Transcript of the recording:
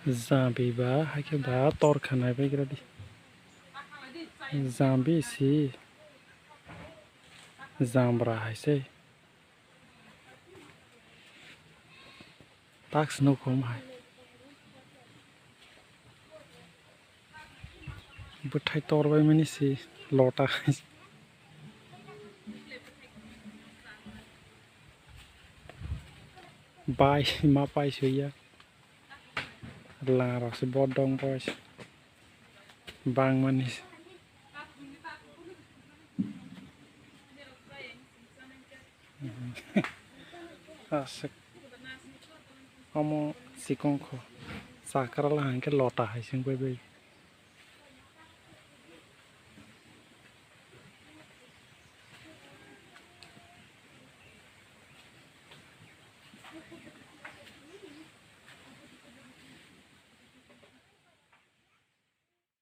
जाबीबा हाके बा तरखानाय बायग्रादि जाबी सी जाम्ब्रा हायसे ताक्स नौखम हाय बथाय तरबाय मानिसि लटा बाय मा पाइसैया लारासो बदं पाइस बांग मानिस asik omo sikongko sakara lah hangke lota hai sing bai bai